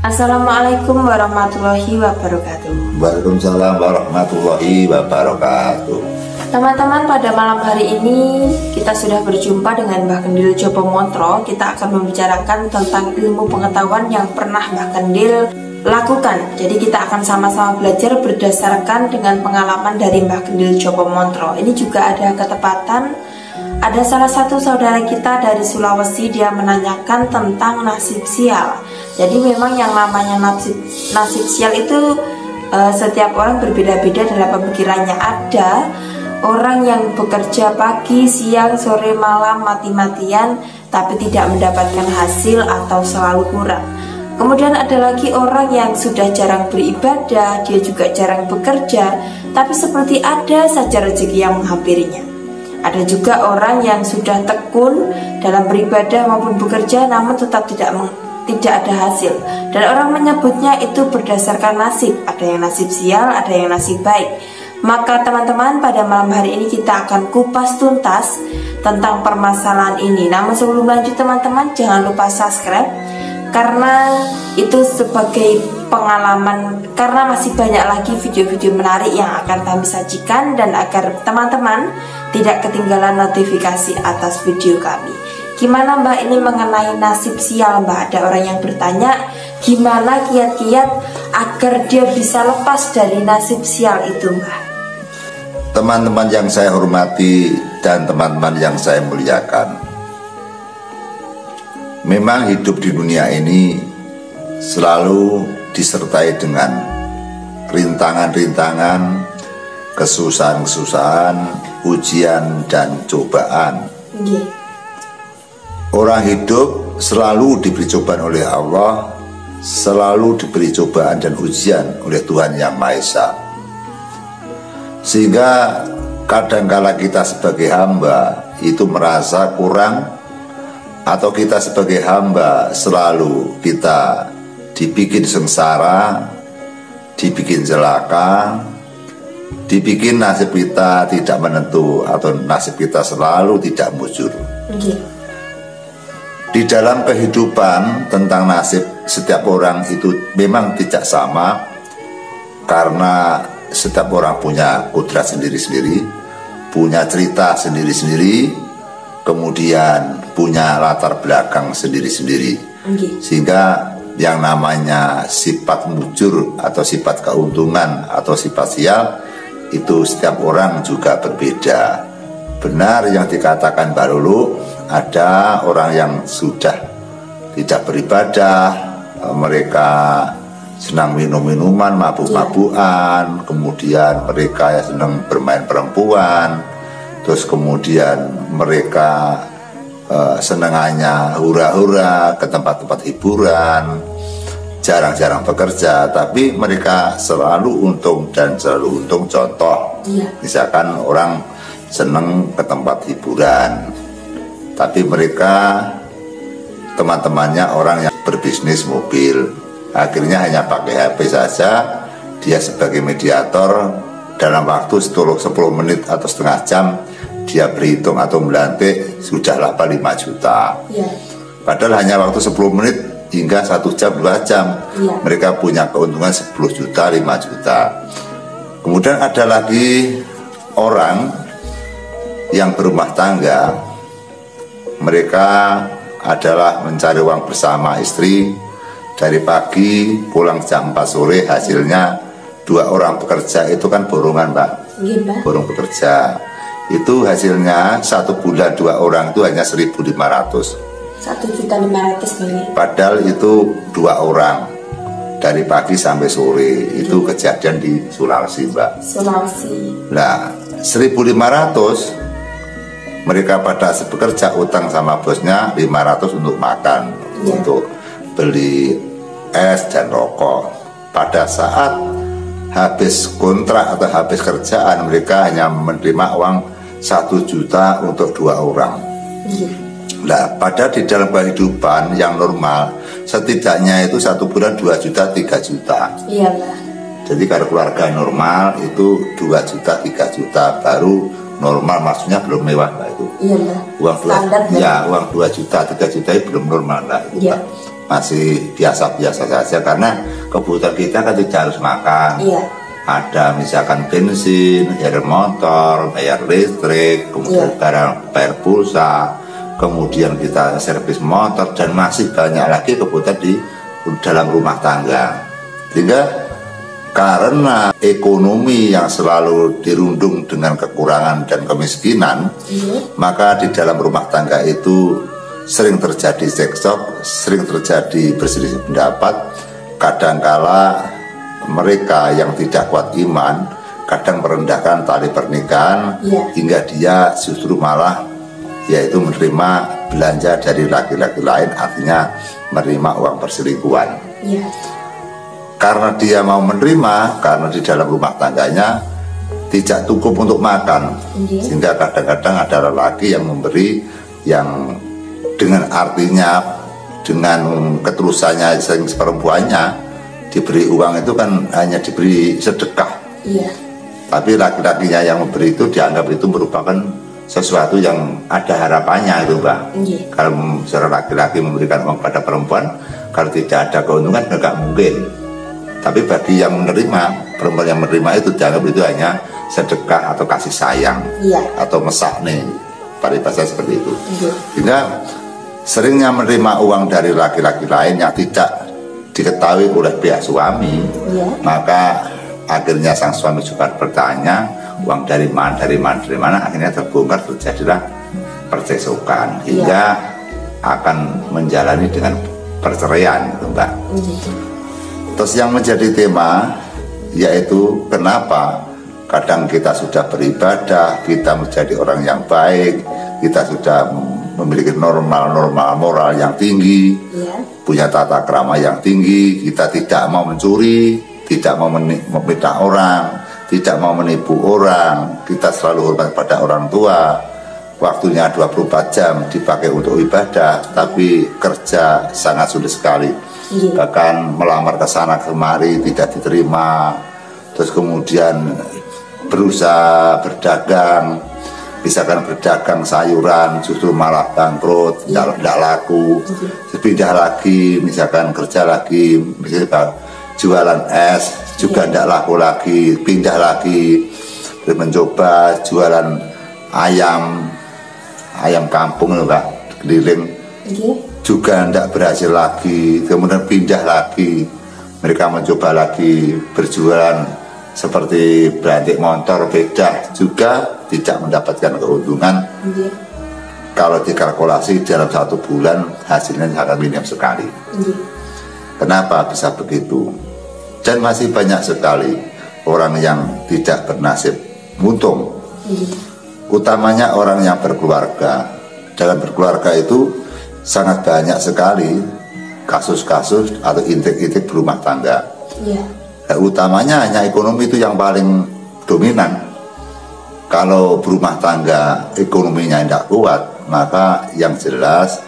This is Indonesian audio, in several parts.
Assalamualaikum warahmatullahi wabarakatuh. Waalaikumsalam warahmatullahi wabarakatuh. Teman-teman, pada malam hari ini kita sudah berjumpa dengan Mbah Kendil Jopo Montro. Kita akan membicarakan tentang ilmu pengetahuan yang pernah Mbah Kendil lakukan. Jadi kita akan sama-sama belajar berdasarkan dengan pengalaman dari Mbah Kendil Jopo Montro. Ini juga ada ketepatan, ada salah satu saudara kita dari Sulawesi, dia menanyakan tentang nasib sial. Jadi memang yang namanya nasib sial itu setiap orang berbeda-beda dalam pemikirannya. Ada orang yang bekerja pagi, siang, sore, malam, mati-matian tapi tidak mendapatkan hasil atau selalu kurang. Kemudian ada lagi orang yang sudah jarang beribadah, dia juga jarang bekerja, tapi seperti ada saja rezeki yang menghampirinya. Ada juga orang yang sudah tekun dalam beribadah maupun bekerja namun tetap tidak ada hasil. Dan orang menyebutnya itu berdasarkan nasib. Ada yang nasib sial, ada yang nasib baik. Maka teman-teman, pada malam hari ini kita akan kupas tuntas tentang permasalahan ini. Namun sebelum lanjut teman-teman, jangan lupa subscribe, karena itu sebagai pengalaman, karena masih banyak lagi video-video menarik yang akan kami sajikan, dan agar teman-teman tidak ketinggalan notifikasi atas video kami. Gimana Mbak ini mengenai nasib sial Mbak? Ada orang yang bertanya, gimana kiat-kiat agar dia bisa lepas dari nasib sial itu Mbak? Teman-teman yang saya hormati dan teman-teman yang saya muliakan, memang hidup di dunia ini selalu disertai dengan rintangan-rintangan, kesusahan-kesusahan, ujian dan cobaan. Orang hidup selalu diberi cobaan oleh Allah, selalu diberi cobaan dan ujian oleh Tuhan Yang Maha Esa. Sehingga kadangkala kita sebagai hamba itu merasa kurang, atau kita sebagai hamba selalu kita dibikin sengsara, dibikin celaka, dibikin nasib kita tidak menentu, atau nasib kita selalu tidak mujur. Di dalam kehidupan tentang nasib setiap orang itu memang tidak sama, karena setiap orang punya kodrat sendiri-sendiri, punya cerita sendiri-sendiri, kemudian punya latar belakang sendiri-sendiri. Sehingga yang namanya sifat mujur atau sifat keuntungan atau sifat sial itu setiap orang juga berbeda. Benar yang dikatakan Mbak Lulu, ada orang yang sudah tidak beribadah, mereka senang minum-minuman, mabuk-mabukan, kemudian mereka yang senang bermain perempuan, terus kemudian mereka senangannya hura-hura ke tempat-tempat hiburan, jarang-jarang bekerja, tapi mereka selalu untung dan selalu untung. Contoh, misalkan orang senang ke tempat hiburan, tapi mereka teman-temannya orang yang berbisnis mobil, akhirnya hanya pakai HP saja. Dia sebagai mediator, dalam waktu 10 menit atau setengah jam dia berhitung atau melantik sudah laba 5 juta. Padahal hanya waktu 10 menit hingga 1 jam 2 jam mereka punya keuntungan 10 juta 5 juta. Kemudian ada lagi orang yang berumah tangga, mereka adalah mencari uang bersama istri, dari pagi pulang jam 4 sore, hasilnya 2 orang bekerja itu kan borongan Mbak. Borong bekerja itu hasilnya 1 bulan 2 orang itu hanya 1.500. 1.500.000. Padahal itu 2 orang dari pagi sampai sore. Itu kejadian di Sulawesi Mbak. Sulawesi. Nah 1.500 mereka pada bekerja, utang sama bosnya 500 untuk makan, untuk beli es dan rokok. Pada saat habis kontrak atau habis kerjaan, mereka hanya menerima uang 1 juta untuk 2 orang. Nah, pada di dalam kehidupan yang normal, setidaknya itu 1 bulan 2 juta 3 juta. Jadi kalau keluarga normal itu 2 juta 3 juta baru normal, maksudnya belum mewah Mbak itu. Uang 2 juta 3 juta itu belum normal Mbak itu, Mbak. masih biasa-biasa saja karena kebutuhan kita kan tidak harus makan. Iya. Ada misalkan bensin, air motor, bayar listrik, kemudian bayar pulsa, kemudian kita servis motor, dan masih banyak lagi kebutuhan di dalam rumah tangga. Sehingga karena ekonomi yang selalu dirundung dengan kekurangan dan kemiskinan, maka di dalam rumah tangga itu sering terjadi cekcok, sering terjadi berselisih pendapat. Kadangkala mereka yang tidak kuat iman kadang merendahkan tali pernikahan, hingga dia justru malah yaitu menerima belanja dari laki-laki lain, artinya menerima uang perselingkuhan. Karena dia mau menerima, karena di dalam rumah tangganya tidak cukup untuk makan, sehingga kadang-kadang ada lelaki yang memberi yang dengan artinya, dengan ketulusannya perempuannya diberi uang itu kan hanya diberi sedekah. Tapi laki-lakinya yang memberi itu dianggap itu merupakan sesuatu yang ada harapannya itu, Mbak. Kalau seorang laki-laki memberikan uang pada perempuan, kalau tidak ada keuntungan nggak mungkin. Tapi bagi yang menerima, perempuan yang menerima itu dianggap itu hanya sedekah atau kasih sayang, atau mesak nih, paribasa seperti itu. Sehingga seringnya menerima uang dari laki-laki lain yang tidak diketahui oleh pihak suami, maka akhirnya sang suami juga bertanya uang dari mana, akhirnya terbongkar, terjadilah percesokan hingga akan menjalani dengan perceraian, gitu, Mbak. Terus yang menjadi tema yaitu kenapa kadang kita sudah beribadah, kita menjadi orang yang baik, kita sudah memiliki normal moral yang tinggi, punya tata krama yang tinggi, kita tidak mau mencuri, tidak mau memfitnah orang, tidak mau menipu orang, kita selalu hormat pada orang tua, waktunya 24 jam dipakai untuk ibadah, tapi kerja sangat sulit sekali, bahkan melamar ke sana kemari tidak diterima, terus kemudian berusaha berdagang, misalkan berdagang sayuran justru malah bangkrut, tidak laku, pindah lagi, misalkan kerja lagi, misalkan jualan es juga tidak laku lagi, pindah lagi, mencoba jualan ayam kampung loh, Mbak, keliling, juga tidak berhasil lagi, kemudian pindah lagi, mereka mencoba lagi berjualan seperti berantik motor, bedah, juga tidak mendapatkan keuntungan. Kalau dikalkulasi dalam 1 bulan hasilnya sangat minim sekali. Kenapa bisa begitu? Dan masih banyak sekali orang yang tidak bernasib untung, utamanya orang yang berkeluarga. Dalam berkeluarga itu sangat banyak sekali kasus-kasus atau intik-intik berumah tangga. Utamanya hanya ekonomi itu yang paling dominan. Kalau berumah tangga ekonominya tidak kuat, maka yang jelas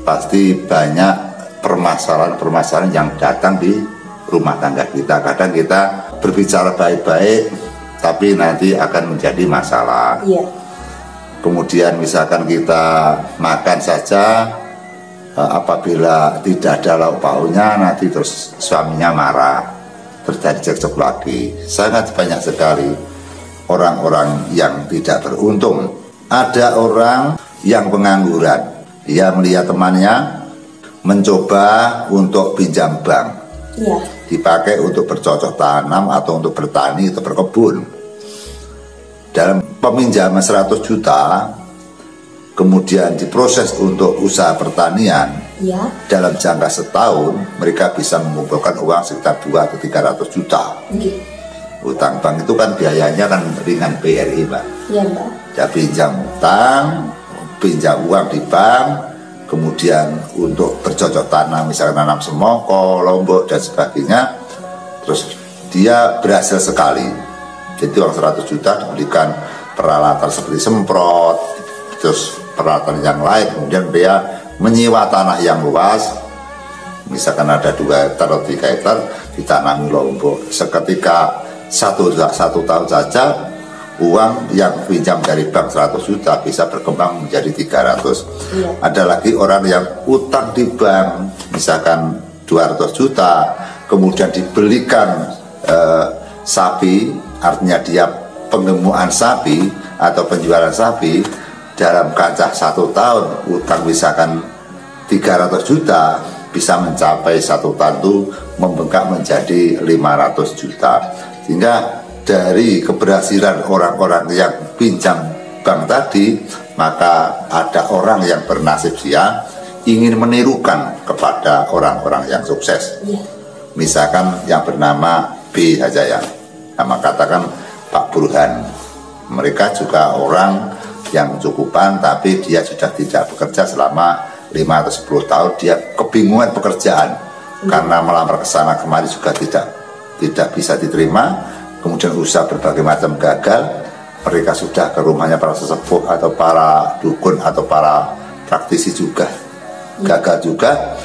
pasti banyak permasalahan-permasalahan yang datang di rumah tangga kita. Kadang kita berbicara baik-baik, tapi nanti akan menjadi masalah. Kemudian misalkan kita makan saja, apabila tidak ada lauk pauknya, nanti terus suaminya marah, terjadi cekcok lagi. Sangat banyak sekali orang-orang yang tidak beruntung. Ada orang yang pengangguran, dia melihat temannya mencoba untuk pinjam bank, dipakai untuk bercocok tanam atau untuk bertani atau berkebun. Dalam peminjaman 100 juta, kemudian diproses untuk usaha pertanian, dalam jangka setahun mereka bisa mengumpulkan uang sekitar 200 atau 300 juta. Utang bank itu kan biayanya kan ringan BRI, Mbak. Ya, pinjam utang, pinjam uang di bank, kemudian untuk bercocok tanam, misalnya nanam semoko, lombok dan sebagainya, terus dia berhasil sekali. Jadi uang 100 juta diberikan peralatan seperti semprot, terus peralatan yang lain, kemudian dia menyewa tanah yang luas, misalkan ada 2 hektar atau 3 hektar, ditanami lombok. Seketika satu tahun saja uang yang pinjam dari bank 100 juta bisa berkembang menjadi 300. Ada lagi orang yang utang di bank misalkan 200 juta, kemudian dibelikan sapi, artinya dia pengemuan sapi atau penjualan sapi dalam kancah 1 tahun, utang misalkan 300 juta bisa mencapai 1 tahun itu membengkak menjadi 500 juta. Sehingga dari keberhasilan orang-orang yang pinjam bank tadi, maka ada orang yang bernasib sial ingin menirukan kepada orang-orang yang sukses. Misalkan yang bernama B saja ya, nama katakan Pak Burhan. Mereka juga orang yang cukupan, tapi dia sudah tidak bekerja selama 5 atau 10 tahun. Dia kebingungan pekerjaan karena melamar ke sana kemari juga tidak bisa diterima. Kemudian usaha berbagai macam gagal. Mereka sudah ke rumahnya para sesepuh atau para dukun atau para praktisi juga gagal juga.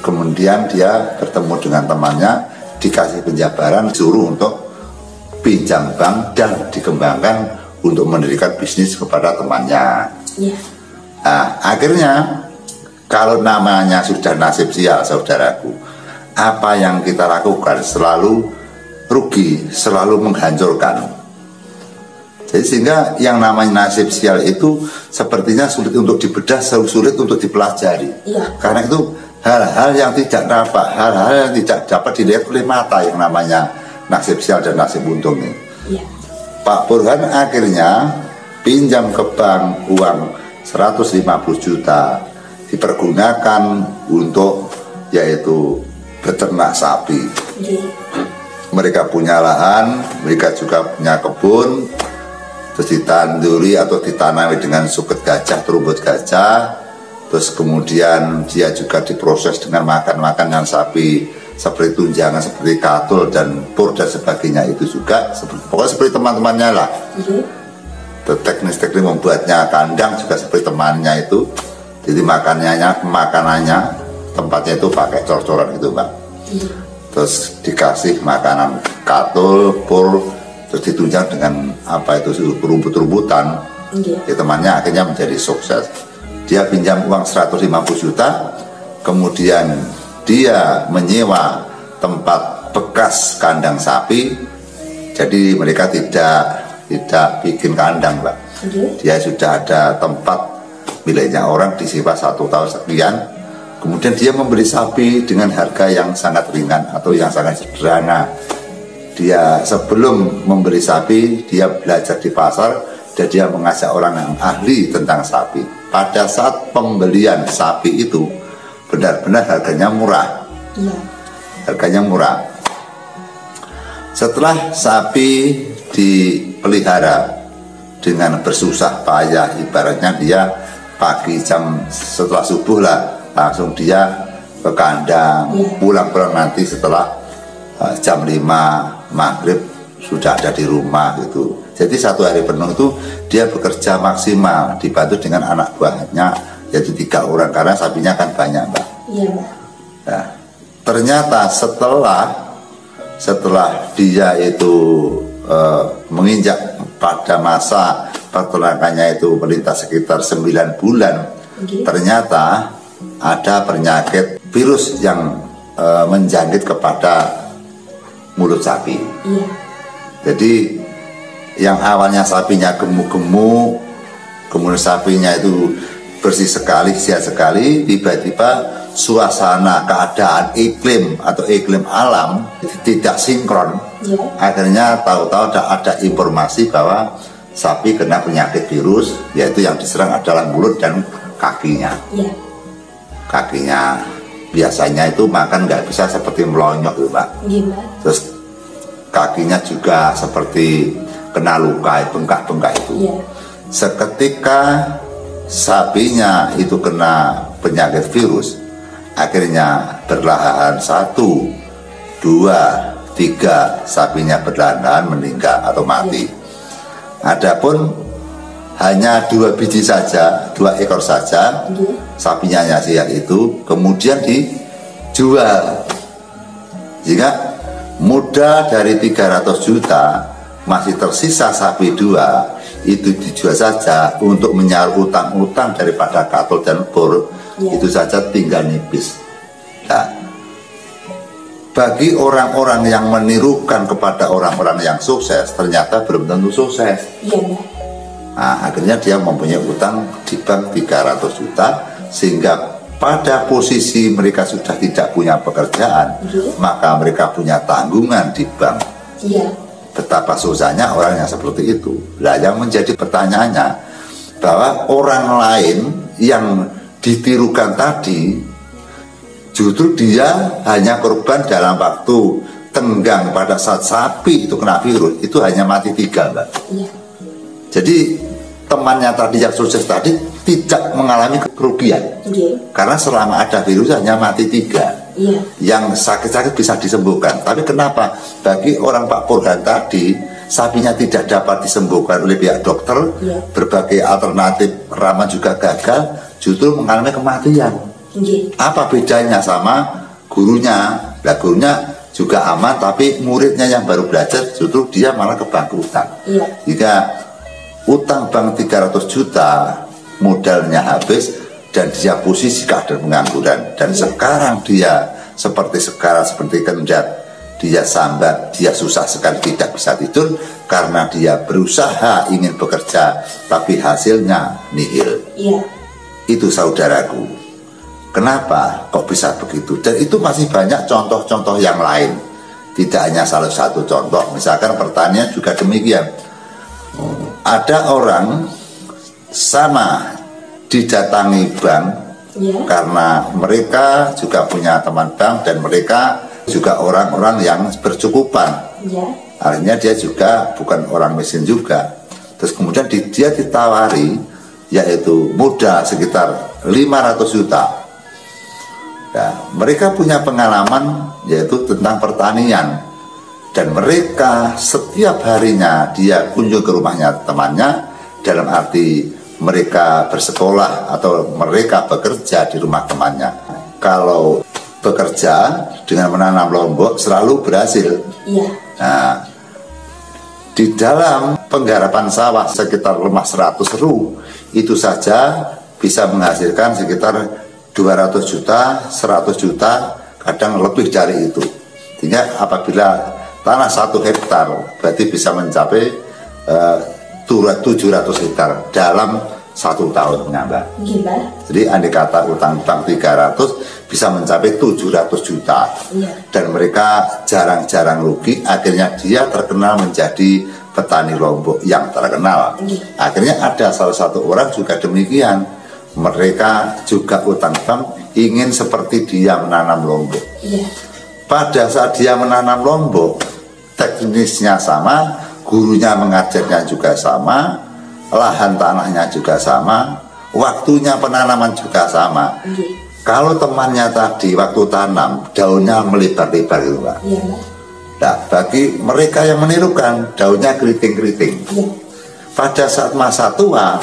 Kemudian dia bertemu dengan temannya, dikasih penjabaran, disuruh untuk pinjam bank dan dikembangkan untuk mendirikan bisnis kepada temannya. Nah, akhirnya kalau namanya sudah nasib sial, saudaraku, apa yang kita lakukan selalu rugi, selalu menghancurkan. Jadi sehingga yang namanya nasib sial itu sepertinya sulit untuk dibedah, sulit untuk dipelajari. Karena itu hal-hal yang tidak nampak, hal-hal yang tidak dapat dilihat oleh mata yang namanya nasib sial dan nasib untung ini. Pak Burhan akhirnya pinjam ke bank uang 150 juta dipergunakan untuk yaitu beternak sapi. Mereka punya lahan, mereka juga punya kebun, terus ditanduri atau ditanami dengan suket gajah, terumbut gajah. Terus kemudian dia juga diproses dengan makan makanan sapi seperti tunjangan, seperti katul dan pur dan sebagainya itu juga pokoknya seperti teman-temannya lah. Teknis-teknis membuatnya kandang juga seperti temannya itu. Jadi makanannya tempatnya itu pakai cor-coran itu, Mbak. Terus dikasih makanan katul, pur, terus ditunjang dengan apa itu rumput-rumputan. Ya, temannya akhirnya menjadi sukses. Dia pinjam uang 150 juta, kemudian dia menyewa tempat bekas kandang sapi. Jadi mereka tidak bikin kandang, Mbak. Dia sudah ada tempat miliknya orang disewa 1 tahun sekian. Kemudian dia membeli sapi dengan harga yang sangat ringan atau yang sangat sederhana. Dia sebelum membeli sapi, dia belajar di pasar dan dia mengajak orang yang ahli tentang sapi. Pada saat pembelian sapi itu benar-benar harganya murah. Harganya murah. Setelah sapi dipelihara dengan bersusah payah, ibaratnya dia pagi setelah subuh lah langsung dia ke kandang, pulang nanti setelah jam 5 maghrib sudah ada di rumah gitu. Jadi 1 hari penuh itu dia bekerja maksimal dibantu dengan anak buahnya yaitu 3 orang karena sapinya kan banyak, Mbak. Nah, ternyata setelah dia itu menginjak pada masa peternakannya itu melintas sekitar 9 bulan, ternyata ada penyakit virus yang menjangkit kepada mulut sapi. Jadi yang awalnya sapinya gemuk-gemuk, kemudian sapinya itu bersih sekali, sehat sekali, tiba-tiba suasana keadaan iklim atau iklim alam tidak sinkron. Akhirnya tahu-tahu ada informasi bahwa sapi kena penyakit virus, yaitu yang diserang adalah mulut dan kakinya. Kakinya biasanya itu makan nggak bisa seperti melonyok, Mbak. Terus kakinya juga seperti kena luka, bengkak-bengkak itu. Seketika sapinya itu kena penyakit virus, akhirnya berlahan 1, 2, 3 sapinya berlahan meninggal atau mati. Adapun hanya 2 biji saja, 2 ekor saja sapinya yang sehat itu kemudian dijual. Jika modal dari 300 juta masih tersisa sapi 2, itu dijual saja untuk menyaur utang-utang daripada katol dan bor, itu saja tinggal nipis. Nah, bagi orang-orang yang menirukan kepada orang-orang yang sukses, ternyata belum tentu sukses. Nah, akhirnya dia mempunyai utang di bank 300 juta, sehingga pada posisi mereka sudah tidak punya pekerjaan, maka mereka punya tanggungan di bank. Betapa susahnya orang yang seperti itu. Nah, yang menjadi pertanyaannya bahwa orang lain yang ditirukan tadi, justru dia hanya korban dalam waktu tenggang pada saat sapi itu kena virus, itu hanya mati 3, Mbak. Jadi temannya tadi yang sukses tadi tidak mengalami kerugian, karena selama ada virus hanya mati 3. Yang sakit-sakit bisa disembuhkan. Tapi kenapa bagi orang Pak Burhan tadi sapinya tidak dapat disembuhkan oleh pihak dokter, berbagai alternatif ramah juga gagal, justru mengalami kematian? Apa bedanya sama gurunya? Nah, gurunya juga aman, tapi muridnya yang baru belajar justru dia malah kebangkrutan. Jika utang bank 300 juta, modalnya habis, dan dia posisi keadaan pengangguran, dan sekarang dia seperti kendat, dia sambat, dia susah sekali, tidak bisa tidur karena dia berusaha ingin bekerja tapi hasilnya nihil. Itu saudaraku, kenapa kok bisa begitu? Dan itu masih banyak contoh-contoh yang lain, tidak hanya salah satu contoh. Misalkan pertanian juga demikian. Ada orang sama didatangi bank karena mereka juga punya teman bank dan mereka juga orang-orang yang bercukupan. Akhirnya dia juga bukan orang miskin juga. Terus kemudian dia ditawari yaitu modal sekitar 500 juta. Nah, mereka punya pengalaman yaitu tentang pertanian, dan mereka setiap harinya dia kunjung ke rumahnya temannya, dalam arti mereka bersekolah atau mereka bekerja di rumah temannya. Kalau bekerja dengan menanam lombok selalu berhasil. Nah, di dalam penggarapan sawah sekitar lemah 100 ru, itu saja bisa menghasilkan sekitar 200 juta, 100 juta, kadang lebih dari itu. Sehingga apabila tanah 1 hektar berarti bisa mencapai 700 hektar dalam 1 tahun, Mbak. Jadi andai kata utang bank 300 bisa mencapai 700 juta. Dan mereka jarang-jarang rugi, akhirnya dia terkenal menjadi petani lombok yang terkenal. Akhirnya ada salah satu orang juga demikian, mereka juga utang bank ingin seperti dia menanam lombok. Pada saat dia menanam lombok, teknisnya sama, gurunya mengajarnya juga sama, lahan tanahnya juga sama, waktunya penanaman juga sama. Kalau temannya tadi waktu tanam daunnya melebar-lebar gitu, Pak. Nah, bagi mereka yang menirukan daunnya keriting-keriting. Pada saat masa tua,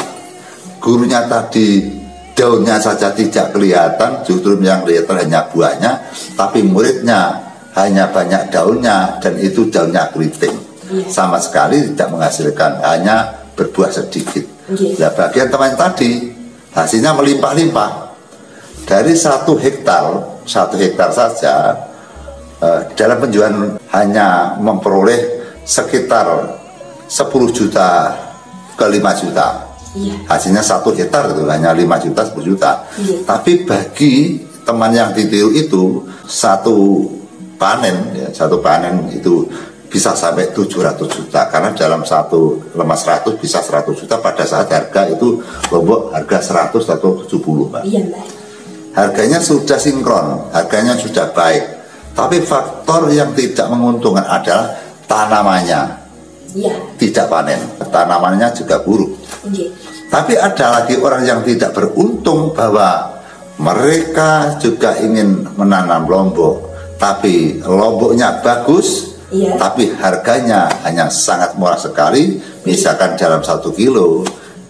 gurunya tadi daunnya saja tidak kelihatan, justru yang kelihatan hanya buahnya, tapi muridnya hanya banyak daunnya dan itu daunnya keriting. Sama sekali tidak menghasilkan, hanya berbuah sedikit. Nah, bagian teman tadi hasilnya melimpah-limpah. Dari 1 hektar saja dalam penjualan hanya memperoleh sekitar 10 juta ke 5 juta. Hasilnya 1 hektar itu hanya 5 juta, 10 juta. Tapi bagi teman yang ditiru itu satu panen itu bisa sampai 700 juta, karena dalam 1 lemah 100 bisa 100 juta pada saat harga itu lombok harga 100 atau 70, Mbak. Harganya sudah sinkron, harganya sudah baik, tapi faktor yang tidak menguntungkan adalah tanamannya tidak panen, tanamannya juga buruk. Tapi ada lagi orang yang tidak beruntung bahwa mereka juga ingin menanam lombok, tapi lomboknya bagus, tapi harganya hanya sangat murah sekali. Misalkan dalam 1 kilo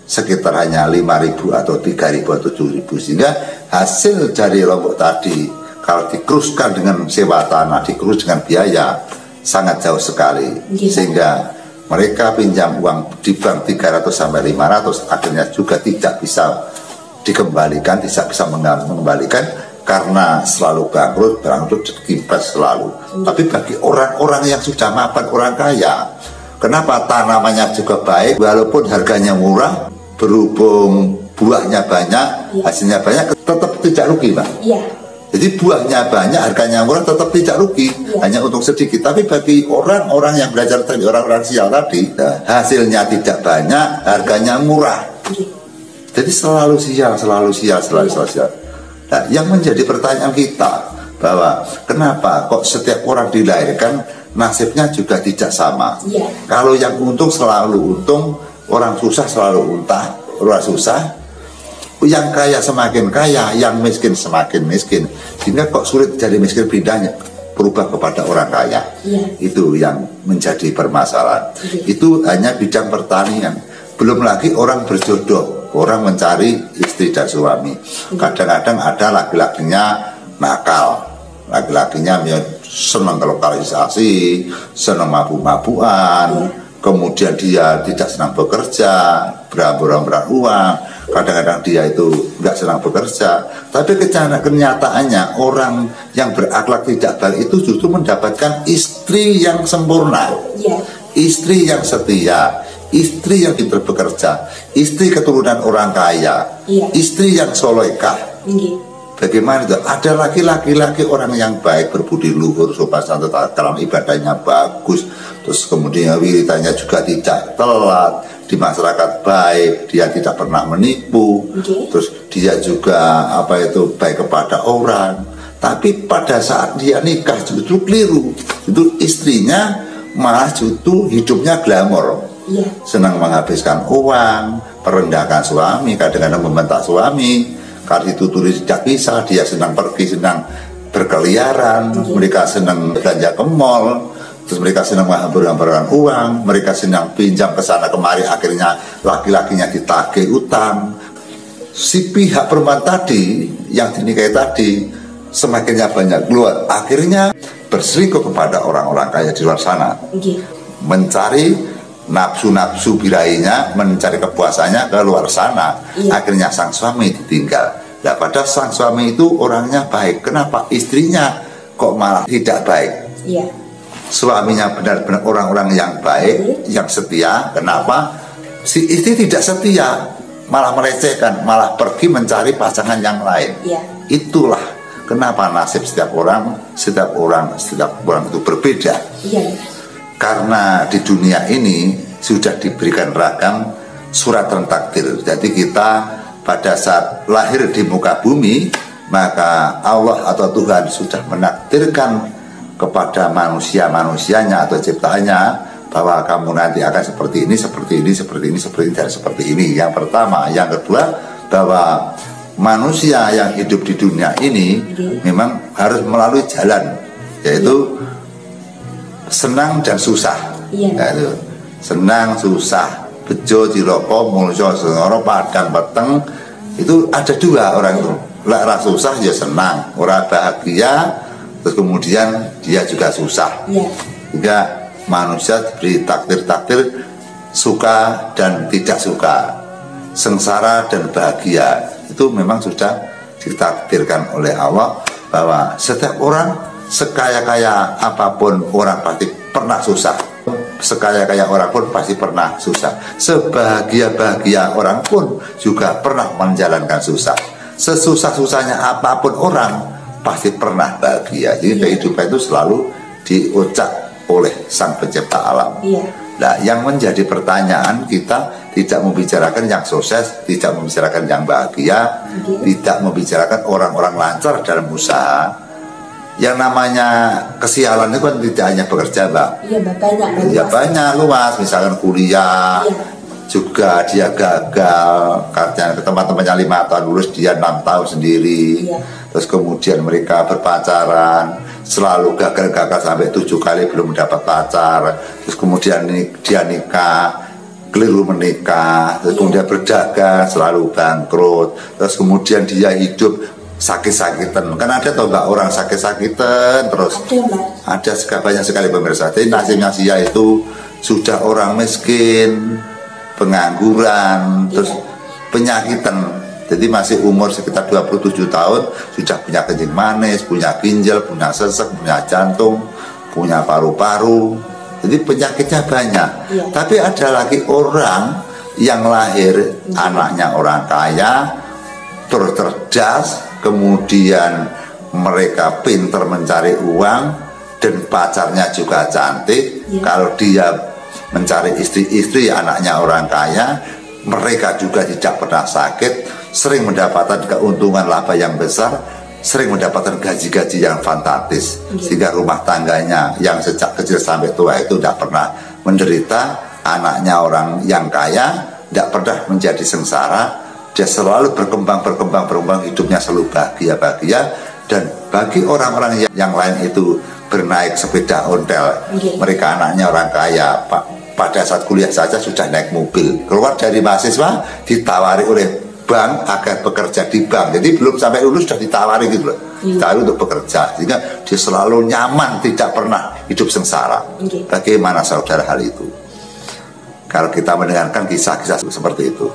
sekitar hanya 5.000 atau 3.000 atau 7.000, sehingga hasil dari lombok tadi kalau dikeruskan dengan sewa tanah, dikerus dengan biaya sangat jauh sekali, sehingga mereka pinjam uang di bank 300 sampai 500 akhirnya juga tidak bisa dikembalikan, tidak bisa mengembalikan karena selalu bangkrut terkimpes selalu. Tapi bagi orang-orang yang sudah mapan, orang kaya, kenapa tanamannya juga baik walaupun harganya murah, berhubung buahnya banyak, hasilnya banyak, tetap tidak rugi, Pak. Iya. Jadi buahnya banyak, harganya murah, tetap tidak rugi, hanya untung sedikit. Tapi bagi orang-orang yang belajar tadi, orang-orang sial tadi, hasilnya tidak banyak, harganya murah. Jadi selalu sial. Nah, yang menjadi pertanyaan kita bahwa kenapa kok setiap orang dilahirkan nasibnya juga tidak sama. Kalau yang untung selalu untung, orang susah selalu orang susah. Yang kaya semakin kaya, yang miskin semakin miskin. Sehingga kok sulit dari miskin pindahnya berubah kepada orang kaya. Itu yang menjadi permasalahan. Itu hanya bidang pertanian. Belum lagi orang berjodoh, orang mencari istri dan suami. Kadang-kadang ada laki-lakinya nakal, laki-lakinya senang lokalisasi, senang mabuk-mabukan, kemudian dia tidak senang bekerja, beramburan uang. Kadang-kadang dia itu nggak senang bekerja, tapi kenyataannya orang yang berakhlak tidak baik itu justru mendapatkan istri yang sempurna, istri yang setia, istri yang pintar bekerja, istri keturunan orang kaya, istri yang solehah. Bagaimana itu? Ada laki-laki orang yang baik, berbudi luhur, sopan santun, dalam ibadahnya bagus, terus kemudian wiridanya juga tidak telat, di masyarakat baik, dia tidak pernah menipu, terus dia juga baik kepada orang. Tapi pada saat dia nikah justru keliru, itu istrinya malah justru hidupnya glamor. Senang menghabiskan uang, merendahkan suami, kadang-kadang membentak suami. Karena itu tulis tidak bisa, dia senang pergi, senang berkeliaran, mereka senang belanja ke mall, terus mereka senang menghambur-hamburkan uang, mereka senang pinjam ke sana kemari, akhirnya laki-lakinya ditagih utang. Si pihak perempuan tadi yang dinikahi tadi semakinnya banyak keluar, akhirnya berselingkuh kepada orang-orang kaya di luar sana, mencari nafsu-nafsu birahinya, mencari kepuasannya ke luar sana. Akhirnya sang suami ditinggal. Nah, padahal sang suami itu orangnya baik. Kenapa istrinya kok malah tidak baik? Suaminya benar-benar orang-orang yang baik, yang setia. Kenapa si istri tidak setia, malah melecehkan, malah pergi mencari pasangan yang lain? Itulah kenapa nasib setiap orang itu berbeda. Karena di dunia ini sudah diberikan ragam surat takdir. Jadi kita pada saat lahir di muka bumi, maka Allah atau Tuhan sudah menakdirkan kepada manusianya atau ciptaannya bahwa kamu nanti akan seperti ini, dan seperti ini. Yang pertama. Yang kedua, bahwa manusia yang hidup di dunia ini memang harus melalui jalan, yaitu senang dan susah. Yaitu senang susah, bejo ciloko mulya sengoro padang peteng. Itu ada dua orang itu. Ora susah ya senang, ora bahagia terus kemudian dia juga susah. Juga manusia diberi takdir suka dan tidak suka, sengsara dan bahagia. Itu memang sudah ditakdirkan oleh Allah bahwa setiap orang sekaya-kaya apapun orang pasti pernah susah. Sekaya-kaya orang pun pasti pernah susah. Sebahagia-bahagia orang pun juga pernah menjalankan susah. Sesusah-susahnya apapun orang pasti pernah bahagia. Jadi kehidupan itu selalu diucap oleh Sang Pencipta alam. Nah, yang menjadi pertanyaan, kita tidak membicarakan yang sukses, tidak membicarakan yang bahagia, tidak membicarakan orang-orang lancar dalam usaha. Yang namanya kesialan itu kan tidak hanya bekerja, Mbak. Banyak luas. Misalkan kuliah, juga dia gagal karena teman-temannya 5 tahun lulus, dia 6 tahun sendiri. Terus kemudian mereka berpacaran, selalu gagal sampai 7 kali belum mendapat pacar. Terus kemudian dia nikah, keliru menikah. Terus kemudian berdagang, selalu bangkrut. Terus kemudian dia hidup sakit-sakitan. Kan ada tau Mbak orang sakit-sakitan terus. Ada banyak sekali pemirsa. Jadi nasibnya dia itu sudah orang miskin, pengangguran, terus penyakitan. Jadi masih umur sekitar 27 tahun sudah punya kencing manis, punya ginjal, punya sesek, punya jantung, punya paru-paru. Jadi penyakitnya banyak. Tapi ada lagi orang yang lahir anaknya orang kaya, terus cerdas, kemudian mereka pintar mencari uang dan pacarnya juga cantik. Kalau dia mencari istri anaknya orang kaya, mereka juga tidak pernah sakit, sering mendapatkan keuntungan laba yang besar, sering mendapatkan gaji-gaji yang fantastis, sehingga rumah tangganya yang sejak kecil sampai tua itu tidak pernah menderita. Anaknya orang yang kaya tidak pernah menjadi sengsara, dia selalu berkembang, hidupnya selalu bahagia. Dan bagi orang-orang yang lain itu bernaik sepeda ontel, mereka anaknya orang kaya, pada saat kuliah saja sudah naik mobil, keluar dari mahasiswa ditawari oleh bank agar bekerja di bank. Jadi belum sampai lulus sudah ditawari gitu loh, ditawari untuk bekerja, sehingga dia selalu nyaman, tidak pernah hidup sengsara. Bagaimana saudara hal itu? Kalau kita mendengarkan kisah-kisah seperti itu,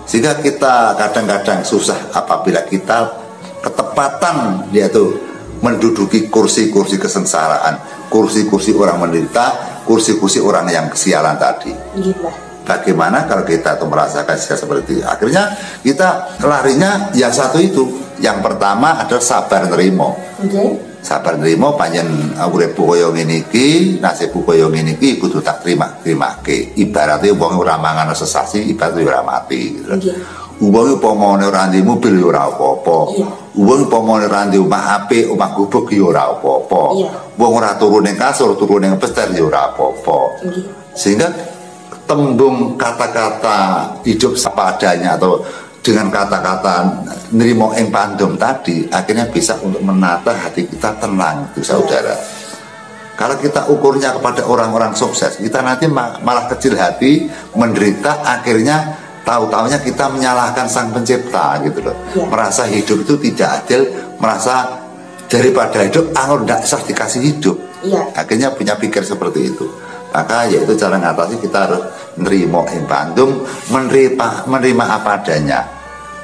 sehingga kita kadang-kadang susah apabila kita ketepatan yaitu menduduki kursi-kursi kesengsaraan, kursi-kursi orang menderita, kursi-kursi orang yang kesialan tadi. Bagaimana kalau kita tuh merasakan seperti itu? Akhirnya kita larinya yang satu itu. Yang pertama adalah sabar nerimo. Sabar nerimo panjen uripku kaya ngene iki, nasibku kaya ngene iki kudu tak terima-terimake. Ibaratnya wong ora mangan sesasi, ibaratnya ora mati gitu. Wong upamane ora ndek mobil ya ora apa-apa. Wong upamane ora ndek omah apik, omah gubuk ya ora apa-apa. Wong ora turu ning kasur, turu ning pester ya ora apa-apa. Sehingga tembung kata-kata hidup sepadanya atau dengan kata-kata nerimo ing pandum tadi akhirnya bisa untuk menata hati kita tenang itu saudara. Kalau kita ukurnya kepada orang-orang sukses, kita nanti malah kecil hati, menderita, akhirnya tahu-taunya kita menyalahkan sang pencipta gitu loh. Merasa hidup itu tidak adil, merasa daripada hidup anggur tidak usah dikasih hidup. Akhirnya punya pikir seperti itu. Maka yaitu cara ngatasi, kita harus nerimo ing pandum, menerima apa adanya.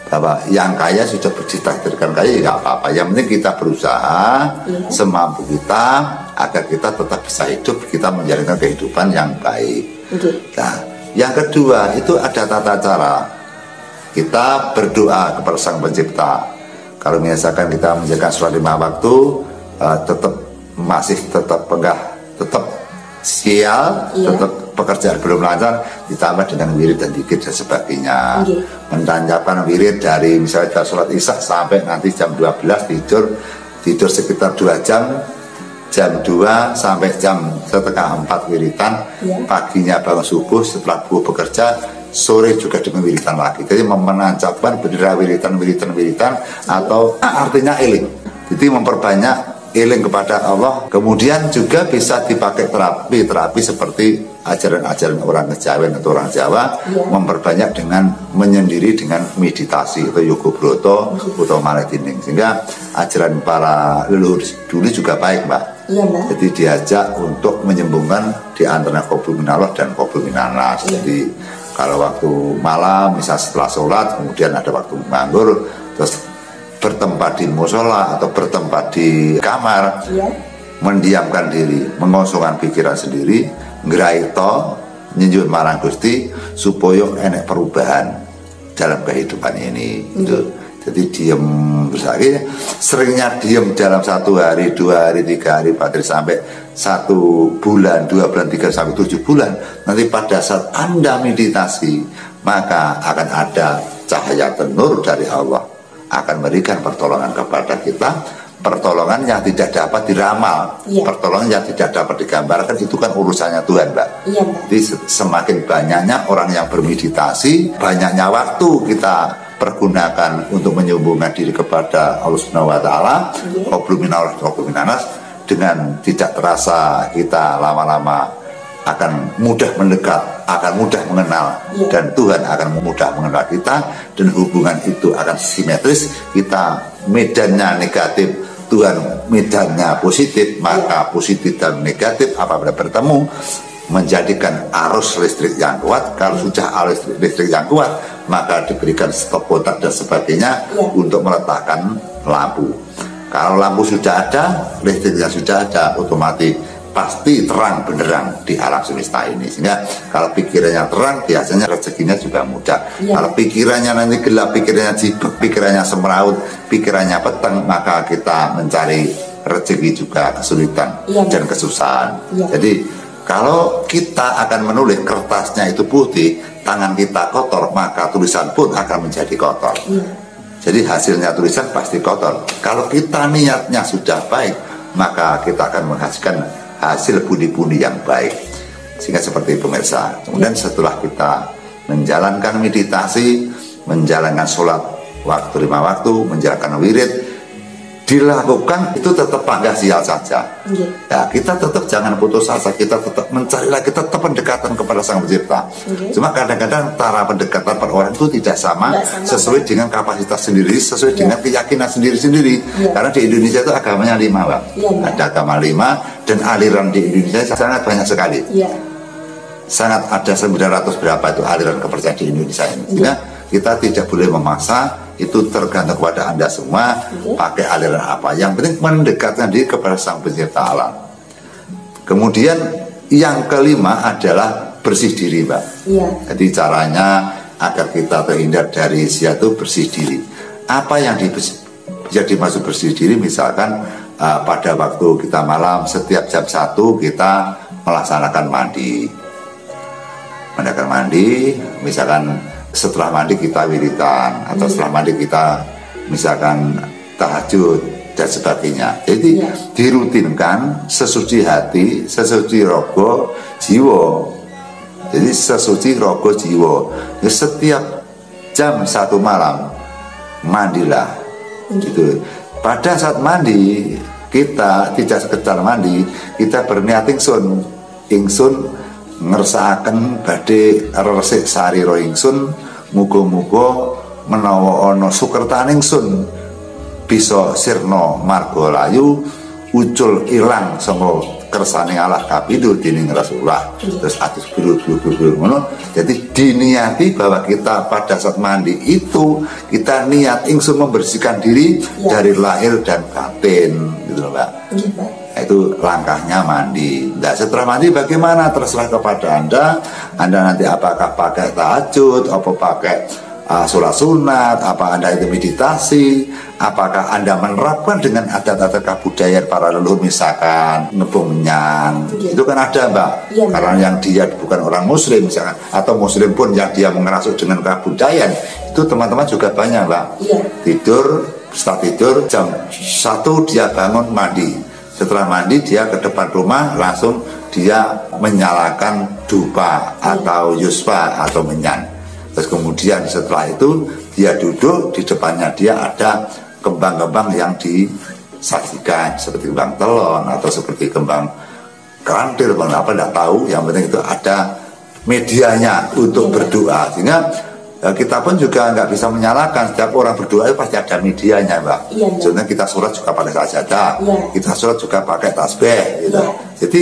Bahwa yang kaya sudah ditakdirkan kaya, ya nggak apa-apa. Yang penting kita berusaha semampu kita agar kita tetap bisa hidup, kita menjalankan kehidupan yang baik. Nah, yang kedua itu ada tata cara kita berdoa kepada Sang Pencipta. Kalau misalkan kita menjalankan sholat 5 waktu, tetap tetap sial, tetap pekerjaan belum lancar, ditambah dengan wirid dan zikir dan sebagainya. Mentanjakan wirid dari misalnya sholat isya sampai nanti jam 12 tidur sekitar 2 jam, jam 2 sampai jam setengah 4 wiritan, paginya bangun subuh, setelah bekerja, sore juga dengan wiritan lagi. Jadi menancapkan bendera wiritan atau artinya eling. Jadi memperbanyak eling kepada Allah. Kemudian juga bisa dipakai terapi seperti ajaran-ajaran orang Kejawen atau orang Jawa, memperbanyak dengan menyendiri dengan meditasi atau yoga broto atau maletining, sehingga ajaran para leluhur dulu juga baik, Mbak. Jadi diajak untuk menyambungkan di antara qabul minallah dan qabul minanas. Jadi kalau waktu malam misal setelah sholat, kemudian ada waktu nganggur, terus bertempat di musola atau bertempat di kamar, mendiamkan diri, mengosongkan pikiran sendiri, ngeraito nyinjun marang Gusti supaya enek perubahan dalam kehidupan ini. Jadi diam bersakit, seringnya diam dalam 1 hari, 2 hari, 3 hari, 4 hari sampai 1 bulan, 2 bulan, 3 sampai 7 bulan. Nanti pada saat Anda meditasi, maka akan ada cahaya nur dari Allah, akan memberikan pertolongan kepada kita, pertolongan yang tidak dapat diramal, pertolongan yang tidak dapat digambarkan, itu kan urusannya Tuhan, Mbak. Jadi semakin banyaknya orang yang bermeditasi, banyaknya waktu kita pergunakan untuk menyambungkan diri kepada Allah Subhanahu wa taala, qabul minallah, qabul minanas, dengan tidak terasa kita lama-lama akan mudah mendekat, akan mudah mengenal, dan Tuhan akan mudah mengenal kita, dan hubungan itu akan simetris. Kita medannya negatif, Tuhan medannya positif, maka positif dan negatif apabila bertemu menjadikan arus listrik yang kuat. Kalau sudah arus listrik yang kuat, maka diberikan stop kontak dan sebagainya untuk meletakkan lampu. Kalau lampu sudah ada, listriknya sudah ada, otomatis pasti terang benderang di alam semesta ini. Sehingga kalau pikirannya terang, biasanya rezekinya juga mudah. Kalau pikirannya nanti gelap, pikirannya jibek, pikirannya semeraut, pikirannya peteng, maka kita mencari rezeki juga kesulitan dan kesusahan. Jadi kalau kita akan menulis, kertasnya itu putih, tangan kita kotor, maka tulisan pun akan menjadi kotor. Jadi hasilnya tulisan pasti kotor. Kalau kita niatnya sudah baik, maka kita akan menghasilkan hasil budi-budi yang baik. Sehingga seperti pemirsa. Kemudian setelah kita menjalankan meditasi, menjalankan sholat waktu 5 waktu, menjalankan wirid, dilakukan itu tetap panggah sial saja. Ya, kita tetap jangan putus asa, kita tetap mencari lagi, tetap pendekatan kepada Sang Pencipta. Cuma kadang-kadang cara pendekatan per orang itu tidak sama, sesuai dengan kapasitas sendiri, sesuai dengan keyakinan sendiri-sendiri. Karena di Indonesia itu agamanya 5, Pak. Ada agama 5 dan aliran di Indonesia sangat banyak sekali. Sangat ada 900 berapa itu aliran kepercayaan di Indonesia ini. Sehingga kita tidak boleh memaksa, itu tergantung kepada Anda semua pakai aliran apa. Yang penting mendekatkan diri kepada Sang Pencipta alam. Kemudian yang kelima adalah bersih diri, Mbak. Jadi caranya agar kita terhindar dari sia itu bersih diri. Apa yang bisa dimaksud bersih diri? Misalkan pada waktu kita malam, setiap jam 1 kita melaksanakan mandi. Menggunakan mandi, misalkan setelah mandi kita wiridan, atau setelah mandi kita misalkan tahajud dan sebagainya. Jadi dirutinkan sesuci hati, sesuci rogo jiwa. Jadi sesuci rogo jiwa. Jadi setiap jam 1 malam mandilah. Gitu. Pada saat mandi kita tidak sekedar mandi, kita berniat ingsun ngersakaken badhe resik sarira ingsun, muga-muga menawa ana sukertaning ingsun bisa sirna marga layu, ucul ilang saka kersane Allah kapindo dening Rasulullah. Terus atus biru ngono. Jadi diniati bahwa kita pada saat mandi itu kita niat ingsun membersihkan diri dari lahir dan batin, gitu loh, Mbak. Itu langkahnya mandi. Nah, setelah mandi bagaimana? Terserah kepada Anda. Anda nanti apakah pakai tahajud, apa pakai sholat sunat, apa Anda itu meditasi, apakah Anda menerapkan dengan adat-adat kebudayaan para leluhur, misalkan nebung menyang. Itu kan ada, Mbak. Karena yang dia bukan orang muslim misalkan, atau muslim pun yang dia mengerasuk dengan kebudayaan, itu teman-teman juga banyak, Mbak. Tidur, setelah tidur jam 1 dia bangun mandi. Setelah mandi dia ke depan rumah, langsung dia menyalakan dupa atau yuspa atau menyan. Terus kemudian setelah itu dia duduk, di depannya dia ada kembang-kembang yang disajikan, seperti kembang telon atau seperti kembang kerantil, apa tidak tahu. Yang penting itu ada medianya untuk berdoa. Sehingga kita pun juga nggak bisa menyalahkan, setiap orang berdoa itu pasti ada medianya, Mbak. Contohnya kita sholat juga pakai sajadah, kita sholat juga pakai tasbih, gitu. Jadi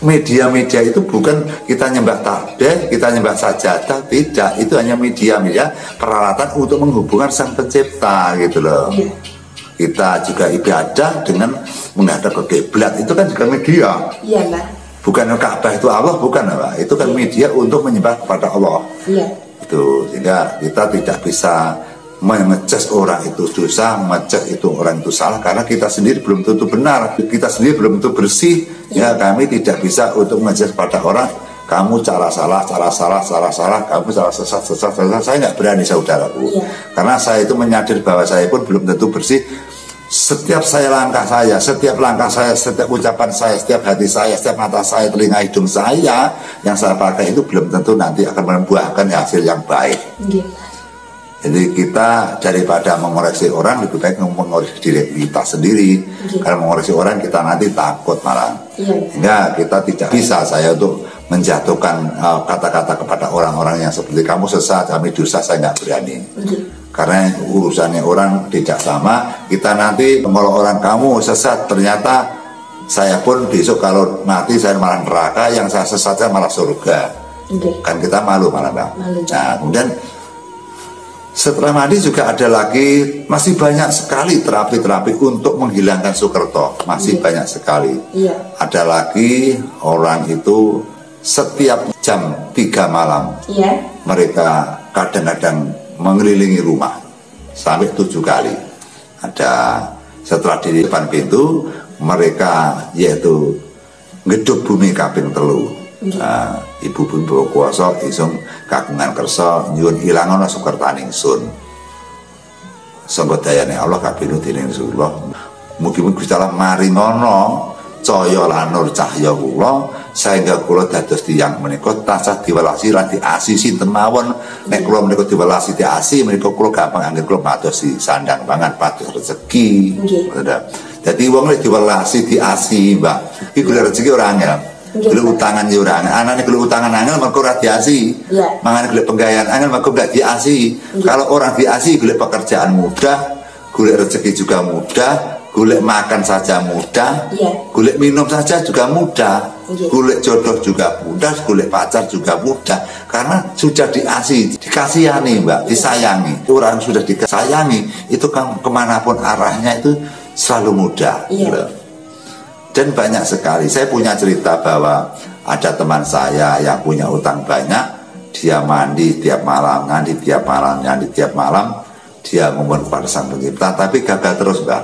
media-media itu bukan kita nyembah tasbih, kita nyembah sajadah, tidak. Itu hanya media peralatan untuk menghubungkan Sang Pencipta, gitu loh. Kita juga ibadah dengan menghadap ke kiblat, itu kan juga media. Bukan Ka'bah itu Allah, bukan, Mbak. Itu kan media untuk menyembah kepada Allah. Itu, sehingga kita tidak bisa mengecas orang itu dosa, mengecas itu orang itu salah, karena kita sendiri belum tentu benar, kita sendiri belum tentu bersih. Ya, kami tidak bisa untuk mengecas pada orang, kamu cara salah, kamu salah sesat. Saya nggak berani, saudaraku. Karena saya itu menyadari bahwa saya pun belum tentu bersih. Setiap langkah saya, setiap ucapan saya, setiap hati saya, setiap mata saya, telinga, hidung saya yang saya pakai itu belum tentu nanti akan membuahkan hasil yang baik. Jadi kita daripada mengoreksi orang, lebih baik mengoreksi diri kita sendiri. Karena mengoreksi orang kita nanti takut malah. Sehingga kita tidak bisa saya untuk menjatuhkan kata-kata kepada orang-orang yang seperti kamu sesat, kami dosa, saya nggak berani. Karena urusannya orang tidak sama. Kita nanti kalau orang kamu sesat ternyata saya pun besok kalau mati saya malah neraka, yang saya sesatnya malah surga. Kan kita malu malah Mbak. Nah kemudian setelah mandi juga ada lagi, masih banyak sekali terapi-terapi untuk menghilangkan Sukerto, masih banyak sekali. Ada lagi orang itu setiap jam 3 malam mereka kadang-kadang mengelilingi rumah sampai 7 kali. Ada setelah di depan pintu mereka yaitu ngeduk bumi kaping telu. Ibu bumi berkuasa isung kagungan kersa nyuwun ilangono sukertaning sun. Sangga dayane Allah kabinu dening Rasulullah. Mugi-mugi Gusti Allah maringono cahya lan nur cahya kula sehingga kula dados tiyang menika tansah diwelasi lan diasi sinten mawon. Nek kula menika diwelasi diasi menika kula gampang anggere kula madosi sandang pangan pados rezeki. Jadi wong nek diwelasi diasi, Mbak, iki golek rezeki ora angel. Golek utangan ya ora angel. Anane golek utangan angel mergo ora diasi. Mangane golek penggawean angel mergo gak diasi. Kalau orang diasi golek pekerjaan mudah, golek rezeki juga mudah, golek makan saja mudah, golek minum saja juga mudah, golek jodoh juga mudah, golek pacar juga mudah, karena sudah diasi, dikasihani Mbak, disayangi. Orang sudah disayangi itu kan kemanapun arahnya itu selalu mudah. Dan banyak sekali, saya punya cerita bahwa ada teman saya yang punya utang banyak, dia mandi tiap malam, mandi tiap malam, mandi tiap malam, dia memohon kepada Sang Pencipta, tapi gagal terus Mbak.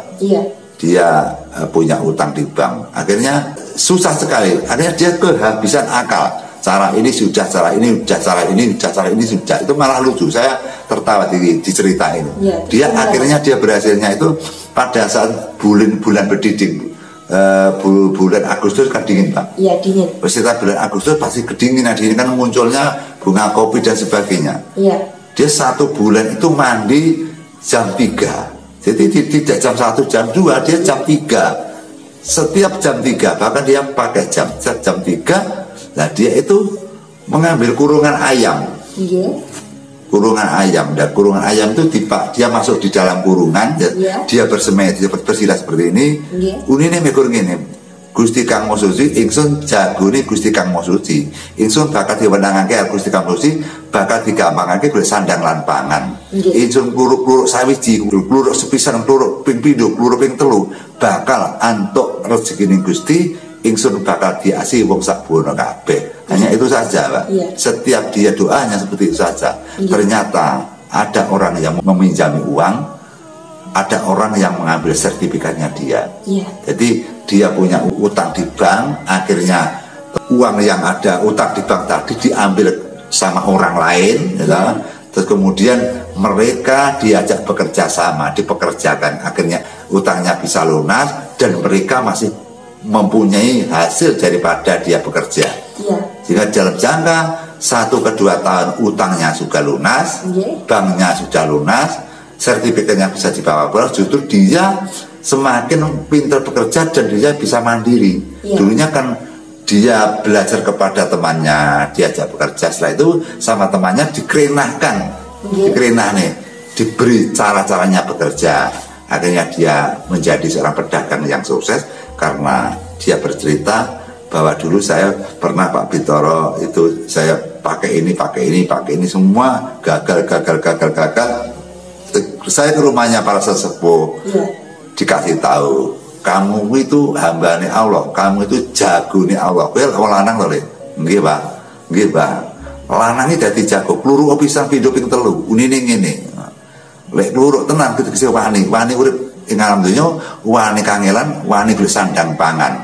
Dia punya utang di bank, akhirnya susah sekali, akhirnya dia kehabisan akal. Cara ini sudah, cara ini sudah, cara ini sudah, cara ini sudah. Itu malah lucu, saya tertawa di cerita ini. Dia akhirnya dia berhasilnya itu pada saat bulan berdiding. Bulan Agustus kan dingin Pak. Dingin. Setelah bulan Agustus pasti kedinginan, dingin kan munculnya bunga kopi dan sebagainya. Dia 1 bulan itu mandi jam 3. Jadi tidak jam 1, jam 2, dia jam 3. Setiap jam 3, bahkan dia pakai jam 3. Nah dia itu mengambil kurungan ayam. Kurungan ayam, dan kurungan ayam itu dia masuk di dalam kurungan, dia bersemedi, dia bersila seperti ini. Unine mikir ngene, Gusti Kang Mosuci, ingsun jagone Gusti Kang Mosuci, ingsun bakal diwenangake Gusti Kang Mosuci, bakal digampangake golek sandang lan pangan. Ingsun kluruk-kluruk sawiji, kluruk sepisan, kluruk ping pindho, kluruk ping telu, bakal antuk rezekining Gusti, ingsun bakal diasi wong sak bono kabeh. Hanya itu saja Pak. Setiap dia doanya seperti itu saja. Ternyata ada orang yang meminjami uang, ada orang yang mengambil sertifikatnya dia. Jadi dia punya utang di bank, akhirnya uang yang ada utang di bank tadi diambil sama orang lain, terus kemudian mereka diajak bekerja sama, dipekerjakan, akhirnya utangnya bisa lunas dan mereka masih mempunyai hasil daripada dia bekerja. Jika dalam jangka 1 ke 2 tahun utangnya sudah lunas, banknya sudah lunas, sertifikatnya bisa dibawa pulang, justru dia semakin pintar bekerja dan dia bisa mandiri. Dulunya kan dia belajar kepada temannya, diajak bekerja, setelah itu sama temannya dikerenahkan, diberi cara-caranya bekerja. Akhirnya dia menjadi seorang pedagang yang sukses karena dia bercerita bahwa dulu saya pernah Pak Bintoro itu saya pakai ini semua gagal. Saya ke rumahnya para sesepuh, dikasih tahu, kamu itu hambane Allah, kamu itu jagone Allah. Kowe lanang to, Le? Nggih, Pak. Nggih, Pak. Lanang iki dadi jago, kluru pisan pindho ping telu, unine ngene. Lek kluruk tenan kese wani urip ing alam donya, wani kangelan, wani golek sandang pangan.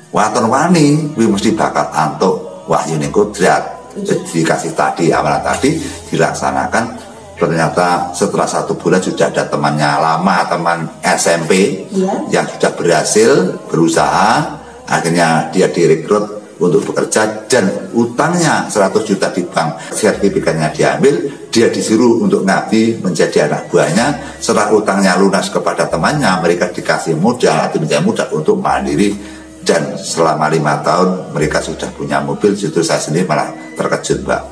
Waton wani kuwi mesti bakal antuk wahyune kodrat. Jadi dikasih tadi, amalan tadi dilaksanakan. Ternyata setelah 1 bulan sudah ada temannya lama, teman SMP yang sudah berhasil berusaha. Akhirnya dia direkrut untuk bekerja dan utangnya 100 juta di bank, sertifikatnya diambil, dia disuruh untuk ngabdi menjadi anak buahnya. Setelah utangnya lunas kepada temannya, mereka dikasih modal atau menjadi modal untuk mandiri. Dan selama 5 tahun mereka sudah punya mobil. Justru saya sendiri malah terkejut Mbak.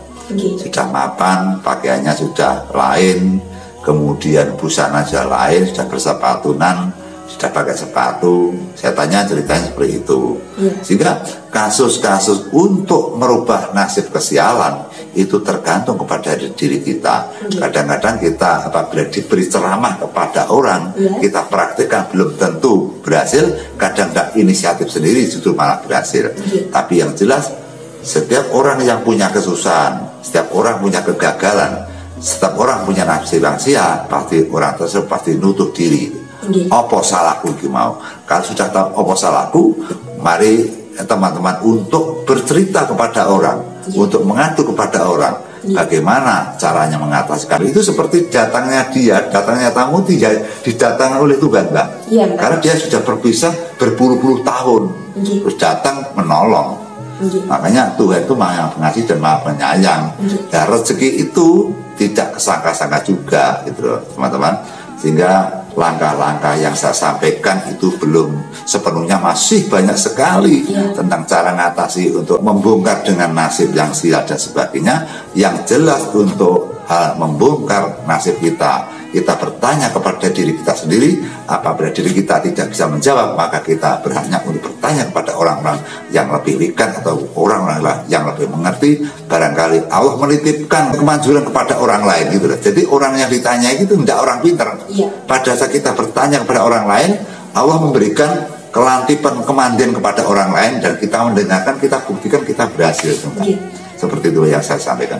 Sudah mapan, pakaiannya sudah lain, kemudian busana sudah lain, sudah bersepatunan, sudah pakai sepatu. Saya tanya ceritanya seperti itu. Sehingga kasus-kasus untuk merubah nasib kesialan itu tergantung kepada diri kita. Kadang-kadang kita apabila diberi ceramah kepada orang, kita praktikkan belum tentu berhasil. Kadang-kadang inisiatif sendiri justru malah berhasil. Tapi yang jelas, setiap orang yang punya kesusahan, setiap orang punya kegagalan, setiap orang punya nasib yang sial, pasti orang tersebut pasti nutup diri. Apa salahku mau? Kalau sudah tahu apa salahku, mari teman-teman untuk bercerita kepada orang, untuk mengadu kepada orang, bagaimana caranya mengatasikan itu. Seperti datangnya tamu didatangkan oleh Tuhan, Mbak. Karena dia sudah berpisah berpuluh-puluh tahun, terus datang menolong. Makanya Tuhan itu Maha Pengasih dan Maha Penyayang. Dan rezeki itu tidak kesangka-sangka juga, gitu loh, teman-teman. Sehingga langkah-langkah yang saya sampaikan itu belum sepenuhnya, masih banyak sekali tentang cara mengatasi untuk membongkar dengan nasib yang sial dan sebagainya. Yang jelas untuk membongkar nasib kita bertanya kepada diri kita sendiri. Apabila diri kita tidak bisa menjawab, maka kita berhak untuk bertanya kepada orang-orang yang lebih likan atau orang-orang yang lebih mengerti. Barangkali Allah menitipkan kemanjuran kepada orang lain, gitu loh. Jadi orang yang ditanya itu tidak orang pintar. Pada saat kita bertanya kepada orang lain, Allah memberikan kelantipan kemandian kepada orang lain, dan kita mendengarkan, kita buktikan kita berhasil. Seperti itu yang saya sampaikan.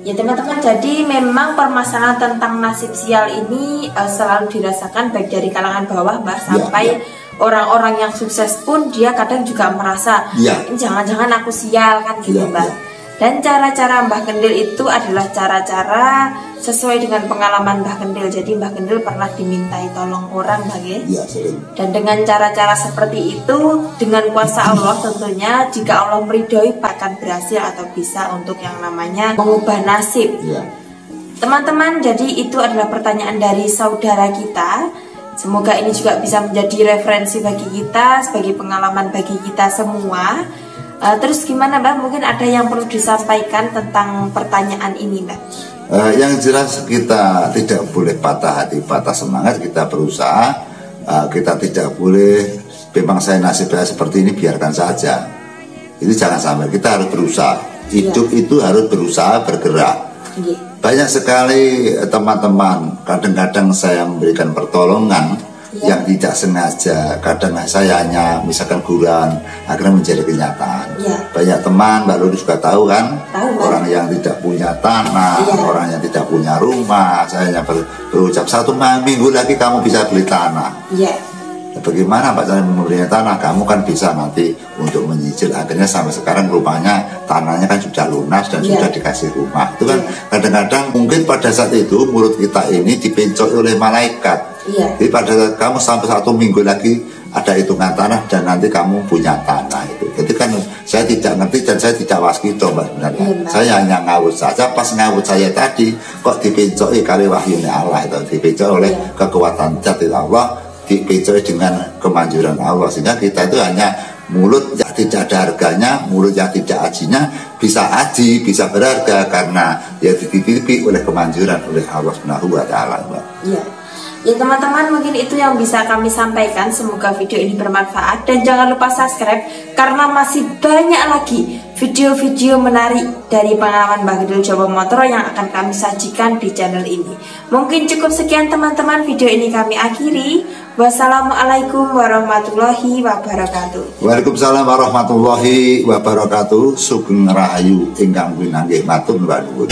Ya teman-teman, jadi memang permasalahan tentang nasib sial ini selalu dirasakan baik dari kalangan bawah, Mbak, sampai orang-orang yang sukses pun dia kadang juga merasa jangan-jangan aku sial, kan gitu, Mbak. Dan cara-cara Mbah Kendil itu adalah cara-cara sesuai dengan pengalaman Mbah Kendil. Jadi Mbah Kendil pernah dimintai tolong orang, Mbak, ya? Dan dengan cara-cara seperti itu, dengan kuasa Allah tentunya, jika Allah meridhoi akan berhasil atau bisa untuk yang namanya mengubah nasib. Teman-teman, jadi itu adalah pertanyaan dari saudara kita. Semoga ini juga bisa menjadi referensi bagi kita, sebagai pengalaman bagi kita semua. Terus gimana, Mbak? Mungkin ada yang perlu disampaikan tentang pertanyaan ini, Mbak? Yang jelas kita tidak boleh patah hati, patah semangat. Kita berusaha, kita tidak boleh memang saya nasibnya seperti ini, biarkan saja. Itu jangan sampai, kita harus berusaha. Hidup itu harus berusaha, bergerak. Banyak sekali teman-teman, kadang-kadang saya memberikan pertolongan yang tidak sengaja, kadang saya hanya misalkan guran, akhirnya menjadi kenyataan. Banyak teman, Mbak Ludi juga tahu kan, orang yang tidak punya tanah, orang yang tidak punya rumah, saya hanya berucap 1 minggu lagi kamu bisa beli tanah. Bagaimana Pak cara membelinya tanah? Kamu kan bisa nanti untuk menyicil. Akhirnya sampai sekarang rumahnya, tanahnya kan sudah lunas dan sudah dikasih rumah. Itu kan kadang-kadang mungkin pada saat itu mulut kita ini dipencoi oleh malaikat. Jadi pada saat kamu sampai 1 minggu lagi ada hitungan tanah dan nanti kamu punya tanah itu. Jadi kan saya tidak ngerti dan saya tidak waskito, Mbak, sebenarnya. Saya hanya ngawut saja. Pas ngawut saya tadi kok dipencoi kali wahyunya Allah itu, dipencoi oleh kekuatan jati Allah, dipencoi dengan kemanjuran Allah. Sehingga kita itu hanya mulut yang tidak ada harganya, mulut yang tidak ajinya bisa aji, bisa berharga karena ya dititipi oleh kemanjuran oleh Allah Subhanahu wa Ta'ala, Mbak. Ya teman-teman, mungkin itu yang bisa kami sampaikan. Semoga video ini bermanfaat. Dan jangan lupa subscribe, karena masih banyak lagi video-video menarik dari pengalaman Mbah Kendil Jowo Motro yang akan kami sajikan di channel ini. Mungkin cukup sekian teman-teman, video ini kami akhiri. Wassalamualaikum warahmatullahi wabarakatuh. Waalaikumsalam warahmatullahi wabarakatuh. Sugeng rahayu ingkang pinanggih matur Mbak Nuwun.